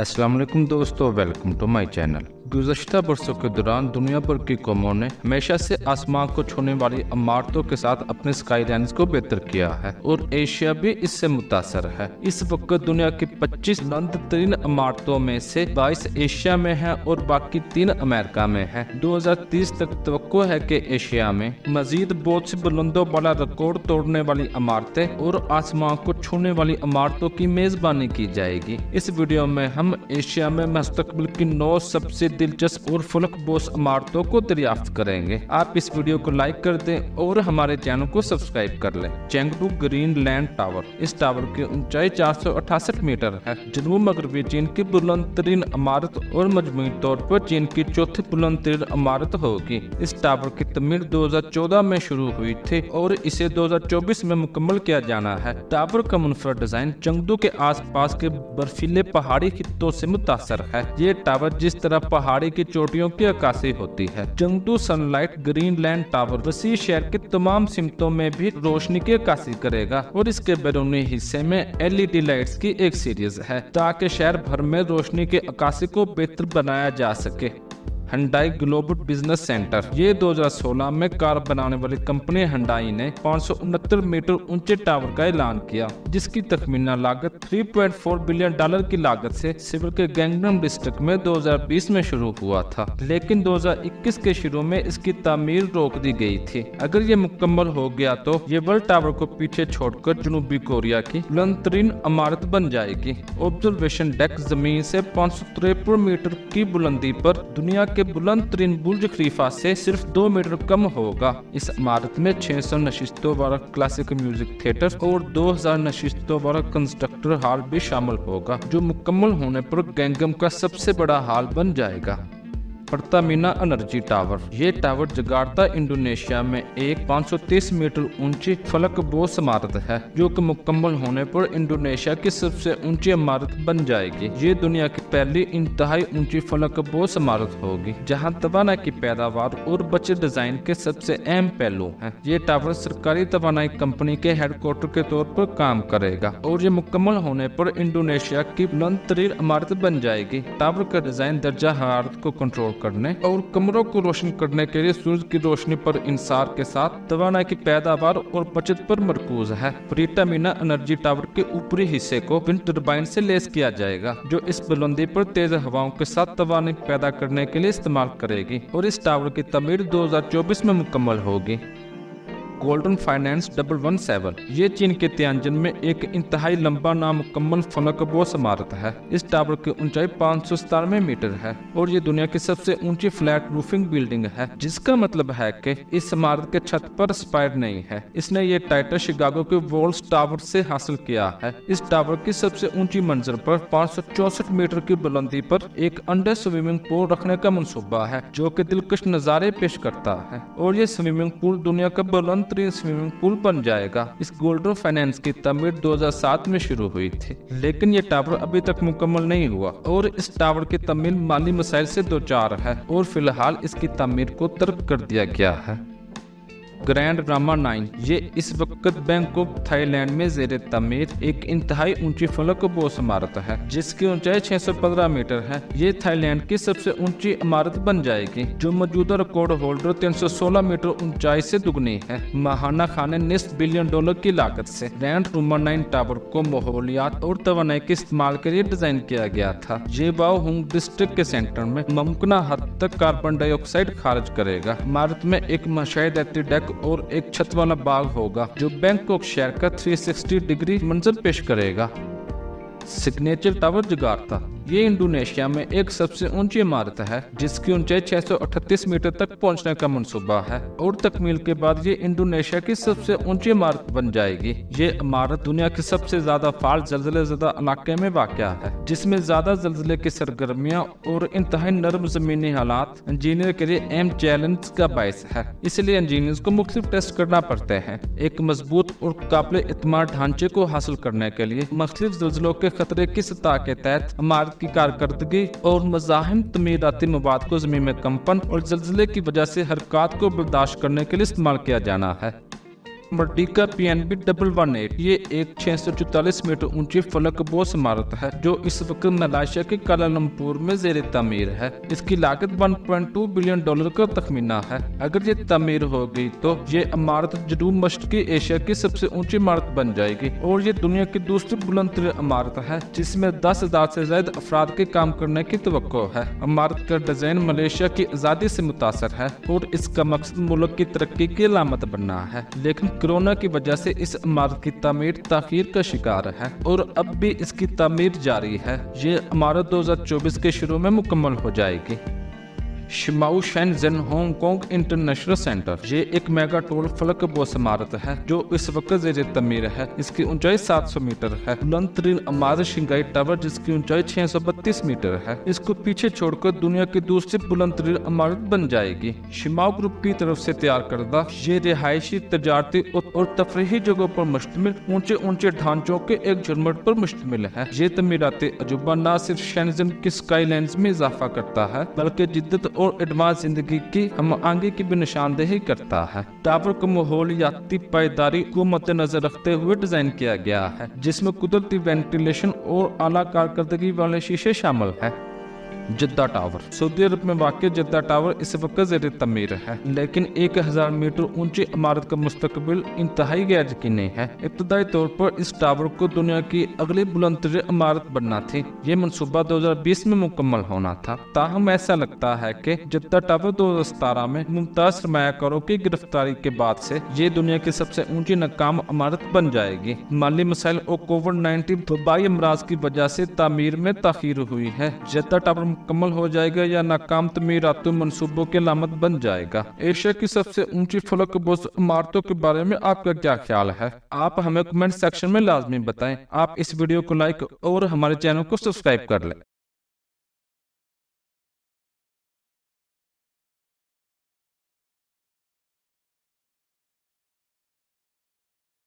अस्सलाम वालेकुम दोस्तों, वेलकम टू माय चैनल। गुज़श्ता बरसों के दौरान दुनिया भर की कौमों ने हमेशा से आसमान को छूने वाली इमारतों के साथ अपने स्काईलाइन्स को बेहतर किया है और एशिया भी इससे मुतासर है। इस वक्त दुनिया की 25 बुलंद तरीन इमारतों में से 22 एशिया में है और बाकी 3 अमेरिका में है। 2030 तक तवक्को है कि एशिया में मजीद बहुत सी बुलंदों वाला रिकॉर्ड तोड़ने वाली इमारतें और आसमान को छूने वाली इमारतों की मेजबानी की जाएगी। इस वीडियो में हम एशिया में मुस्तकबिल की 9 सबसे दिलचस्प और फलकबोस इमारतों को दरियाफ्त करेंगे। आप इस वीडियो को लाइक कर दें और हमारे चैनल को सब्सक्राइब कर लें। Chengdu Greenland tower. इस टावर की ऊंचाई 468 मीटर है। जनूब मगरबी चीन की बुलंद तरीन इमारत और मजमूई तौर पर चीन की चौथी बुलंद तरीन इमारत होगी। इस टावर की तमीर 2014 में शुरू हुई थी और इसे 2024 में मुकम्मल किया जाना है। टावर का मुनफरद डिजाइन चेंगडू के आसपास के बर्फीले पहाड़ी खित्तों से मुतासर है। ये टावर जिस तरह पहाड़ी की चोटियों की अक्कासी होती है। चेंगडू सनलाइट ग्रीनलैंड टावर वसी शहर के तमाम सिमतों में भी रोशनी की अक्कासी करेगा और इसके बैरूनी हिस्से में LED लाइट्स की एक सीरीज है ताकि शहर भर में रोशनी की अक्कासी को बेहतर बनाया जा सके। Hyundai global business centre. ये 2016 में कार बनाने वाली कंपनी हंडाई ने 569 मीटर ऊंचे टावर का ऐलान किया, जिसकी तखमीना लागत $3.4 बिलियन की लागत से सिविल के गैंगनम डिस्ट्रिक्ट में 2020 में शुरू हुआ था, लेकिन 2021 के शुरू में इसकी तामीर रोक दी गई थी। अगर ये मुकम्मल हो गया तो ये वर्ल्ड टावर को पीछे छोड़कर जनूबी कोरिया की बुलंद तरीन इमारत बन जाएगी। ऑब्जर्वेशन डेक जमीन से 553 मीटर की बुलंदी पर दुनिया के बुलंद तरीन बुर्ज खलीफा से सिर्फ 2 मीटर कम होगा। इस इमारत में 600 नशिस्तों वाला क्लासिकल म्यूजिक थिएटर और 2000 नशिस्तों वाला कंस्ट्रक्टर हॉल भी शामिल होगा, जो मुकम्मल होने पर गैंगनम का सबसे बड़ा हॉल बन जाएगा। परतामीना एनर्जी टावर। ये टावर जकार्ता इंडोनेशिया में एक 530 मीटर ऊंची फलकबोस इमारत है, जो कि मुकम्मल होने पर इंडोनेशिया की सबसे ऊंची इमारत बन जाएगी। ये दुनिया की पहली इंतहाई ऊंची फलकबोस इमारत होगी, जहां तवानाई की पैदावार और बचत डिजाइन के सबसे अहम पहलू हैं। ये टावर सरकारी तवानाई कंपनी के हेडक्वार्टर के तौर पर काम करेगा और ये मुकम्मल होने पर इंडोनेशिया की बुलंद तरीन इमारत बन जाएगी। टावर का डिजाइन दर्जा हरारत को कंट्रोल करने और कमरों को रोशन करने के लिए सूरज की रोशनी पर इंसार के साथ तवानाई की पैदावार और बचत पर मरकूज है। परतामीना एनर्जी टावर के ऊपरी हिस्से को विंड टर्बाइन से लेस किया जाएगा, जो इस बुलंदी पर तेज हवाओं के साथ तवानाई पैदा करने के लिए इस्तेमाल करेगी और इस टावर की तमीर 2024 में मुकम्मल होगी। Golden finance 117। ये चीन के तियानजिन में एक इंतहाई लंबा नामुकम्मल फलकबोस इमारत है। इस टावर की ऊंचाई 597 मीटर है और ये दुनिया की सबसे ऊंची फ्लैट रूफिंग बिल्डिंग है, जिसका मतलब है कि इस इमारत के छत पर स्पायर नहीं है। इसने ये टाइटल शिकागो के वॉल्स टावर से हासिल किया है। इस टावर की सबसे ऊंची मंजिल पर 564 मीटर की बुलंदी पर एक अंडर स्विमिंग पूल रखने का मंसूबा है, जो कि दिलकश नजारे पेश करता है और ये स्विमिंग पूल दुनिया का बुलंद स्विमिंग पूल बन जाएगा। इस गोल्डन फाइनेंस की तमीर 2007 में शुरू हुई थी, लेकिन ये टावर अभी तक मुकम्मल नहीं हुआ और इस टावर की तमीर माली मसाइल से दो चार है और फिलहाल इसकी तमीर को तर्क कर दिया गया है। ग्रैंड रामा 9। ये इस वक्त बैंकॉक थाईलैंड में जेर तमीर एक इंतहाई ऊंची फलकबोस इमारत है, जिसकी ऊंचाई 615 मीटर है। ये थाईलैंड की सबसे ऊंची इमारत बन जाएगी, जो मौजूदा रिकॉर्ड होल्डर 316 मीटर ऊंचाई से दुगनी है। महाना खाने $9 बिलियन की लागत से ग्रैंड रामा 9 टावर को माहौलियात और तवानाई के इस्तेमाल के लिए डिजाइन किया गया था। ये बाओहुंग डिस्ट्रिक्ट के सेंटर में मुमकिन हद तक कार्बन डाइऑक्साइड खारिज करेगा। इमारत में एक मशाहिदाती डेक और एक छत वाला बाग होगा, जो बैंकॉक शहर का 360 डिग्री मंजर पेश करेगा। Signature tower Jakarta. ये इंडोनेशिया में एक सबसे ऊंची इमारत है, जिसकी ऊंचाई 638 मीटर तक पहुंचने का मंसूबा है और तकमील के बाद ये इंडोनेशिया की सबसे ऊंची इमारत बन जाएगी। ये इमारत दुनिया के सबसे ज्यादा फाल जल्जले ज़दा इलाके में वाक़या है, जिसमें ज्यादा जल्जले की सरगर्मियां और इंतहाई नरम जमीनी हालात इंजीनियर के लिए अहम चैलेंज का बायस है। इसलिए इंजीनियर्स को मुख्तलिफ टेस्ट करना पड़ते हैं। एक मजबूत और काबिल एतमाद ढांचे को हासिल करने के लिए मुख्तलिफ जल्जलों के खतरे की सतह के तहत इमारत की कारकर्दगी और मज़ाहिम तमीराती मवाद को ज़मीन में कंपन और जल्जले की वजह से हरकत को बर्दाश्त करने के लिए इस्तेमाल किया जाना है। मर्डिका PNB 118। ये एक 644 मीटर ऊंची फलकबोस इमारत है जो इस वक्त मलेशिया के कुआलालंपुर में ज़ेरे तामीर है। इसकी लागत $1.2 बिलियन का तखमीना है। अगर ये तामीर हो गई तो ये इमारत जनूब मशरकी एशिया की सबसे ऊंची इमारत बन जाएगी और ये दुनिया की दूसरी बुलंद इमारत है जिसमें 10,000 से ज्यादा अफराद के काम करने की तवक्को है। इमारत का डिजाइन मलेशिया की आज़ादी से मुतासर है और इसका मकसद मुल्क की तरक्की की अलामत बनना है, लेकिन कोरोना की वजह से इस इमारत की तामीर ताखीर का शिकार है और अब भी इसकी तामीर जारी है। ये इमारत 2024 के शुरू में मुकम्मल हो जाएगी। Shimao Shenzhen Hong Kong international centre. ये एक मेगा टोल फलकबोस इमारत है जो इस वक्त ज़ेरे तमीर है। इसकी ऊंचाई 700 मीटर है। बुलंद तरीन इमारत शिंगाई टावर जिसकी ऊंचाई 632 मीटर है। इसको पीछे छोड़कर दुनिया की दूसरी बुलंद तरीन इमारत बन जाएगी। शिमाओ ग्रुप की तरफ से तैयार करदा ये रिहायशी, तजारती और तफरीही जगहों पर मुश्तमिल ऊंचे ऊंचे ढांचों के एक झुरमुट पर मुश्तमिल है। ये तमीराती अजूबा न सिर्फ शेनज़ेन की स्काईलाइंस में इजाफा करता है बल्कि जिद्दत और एडवांस जिंदगी की हम आगे की भी निशानदेही करता है। टावर को माहौलियाती पायदारी को मद्देनजर रखते हुए डिजाइन किया गया है जिसमें कुदरती वेंटिलेशन और आला कारकर्दगी वाले शीशे शामिल है। जद्दा टावर। सऊदी अरब में वाक़ जद्दा टावर इस वक्त ज़ेरे तमीर है, लेकिन 1000 मीटर ऊंची इमारत का मुस्तकबिल इंतहाई गैर यकीनी है। इब्तदाई तौर पर इस टावर को दुनिया की अगली बुलंद इमारत बनना थी। ये मनसूबा 2020 में मुकम्मल होना था। ताहम ऐसा लगता है कि जद्दा टावर 2017 में मुमताज सरमायाकारों की गिरफ्तारी के बाद से ये दुनिया की सबसे ऊंची नाकाम इमारत बन जाएगी। माली मसाइल और कोविड-19 वबाई अमराज की वजह से तामीर में ताखीर हुई है। जद्दा टावर मुकम्मल हो जाएगा या नाकाम तमीराती मंसूबों की अलामत बन जाएगा। एशिया की सबसे ऊंची फलकबोस इमारतों के बारे में आपका क्या ख्याल है? आप हमें कमेंट सेक्शन में लाजमी बताएं। आप इस वीडियो को लाइक और हमारे चैनल को सब्सक्राइब कर लें।